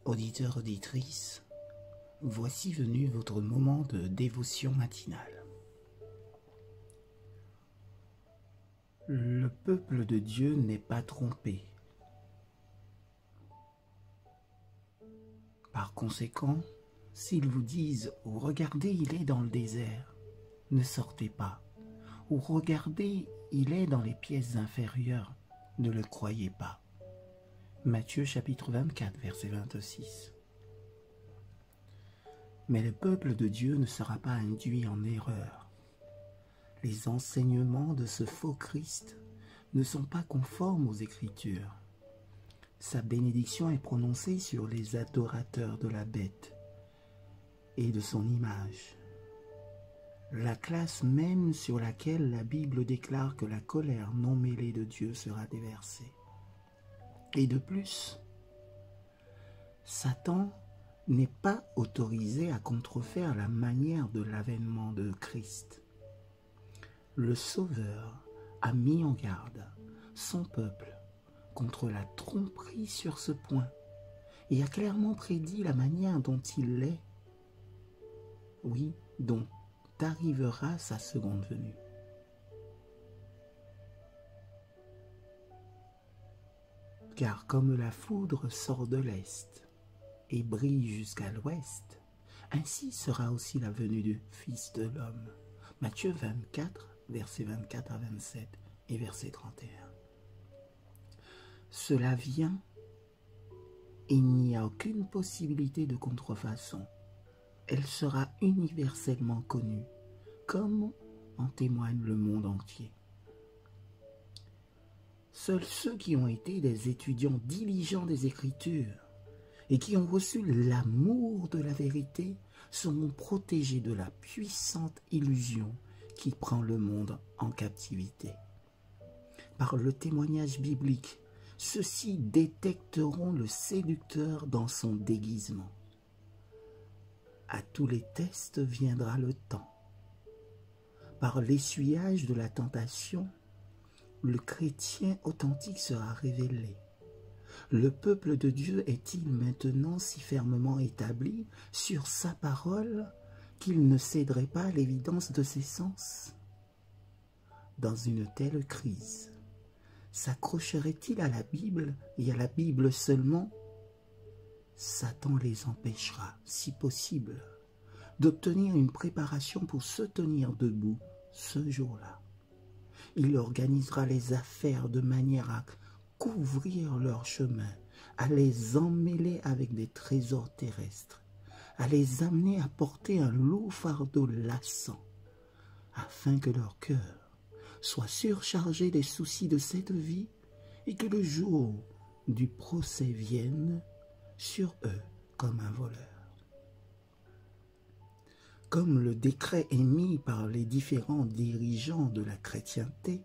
Auditeurs, auditrices, voici venu votre moment de dévotion matinale. Le peuple de Dieu n'est pas trompé. Par conséquent, s'ils vous disent « Regardez, il est dans le désert », ne sortez pas. Ou « Regardez, il est dans les pièces inférieures », ne le croyez pas. Matthieu chapitre 24, verset 26. Mais le peuple de Dieu ne sera pas induit en erreur. Les enseignements de ce faux Christ ne sont pas conformes aux Écritures. Sa bénédiction est prononcée sur les adorateurs de la bête et de son image. La classe même sur laquelle la Bible déclare que la colère non mêlée de Dieu sera déversée. Et de plus, Satan n'est pas autorisé à contrefaire la manière de l'avènement de Christ. Le Sauveur a mis en garde son peuple contre la tromperie sur ce point et a clairement prédit la manière dont il est, oui, dont arrivera sa seconde venue. Car comme la foudre sort de l'Est et brille jusqu'à l'Ouest, ainsi sera aussi la venue du Fils de l'homme. Matthieu 24, versets 24 à 27 et verset 31. Cela vient et il n'y a aucune possibilité de contrefaçon. Elle sera universellement connue, comme en témoigne le monde entier. Seuls ceux qui ont été des étudiants diligents des Écritures et qui ont reçu l'amour de la vérité seront protégés de la puissante illusion qui prend le monde en captivité. Par le témoignage biblique, ceux-ci détecteront le séducteur dans son déguisement. À tous les tests viendra le temps. Par l'essuyage de la tentation, le chrétien authentique sera révélé. Le peuple de Dieu est-il maintenant si fermement établi sur sa parole qu'il ne céderait pas à l'évidence de ses sens? Dans une telle crise, s'accrocherait-il à la Bible et à la Bible seulement? Satan les empêchera, si possible, d'obtenir une préparation pour se tenir debout ce jour-là. Il organisera les affaires de manière à couvrir leur chemin, à les emmêler avec des trésors terrestres, à les amener à porter un lourd fardeau lassant, afin que leur cœur soit surchargé des soucis de cette vie et que le jour du procès vienne sur eux comme un voleur. Comme le décret émis par les différents dirigeants de la chrétienté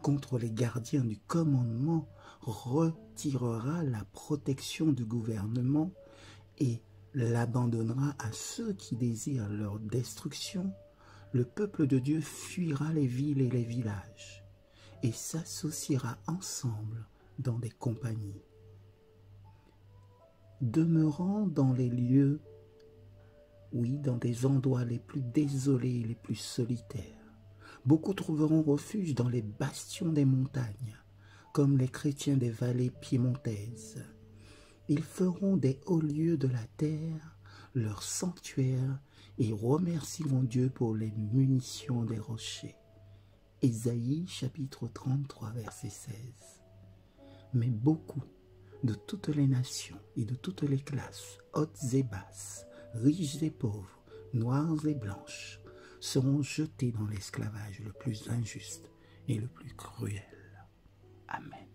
contre les gardiens du commandement retirera la protection du gouvernement et l'abandonnera à ceux qui désirent leur destruction, le peuple de Dieu fuira les villes et les villages et s'associera ensemble dans des compagnies. Demeurant dans les lieux, oui, dans des endroits les plus désolés et les plus solitaires, beaucoup trouveront refuge dans les bastions des montagnes, comme les chrétiens des vallées piémontaises. Ils feront des hauts lieux de la terre leur sanctuaire et remercieront Dieu pour les munitions des rochers. Ésaïe chapitre 33, verset 16. Mais beaucoup de toutes les nations et de toutes les classes, hautes et basses, riches et pauvres, noirs et blanches, seront jetés dans l'esclavage le plus injuste et le plus cruel. Amen.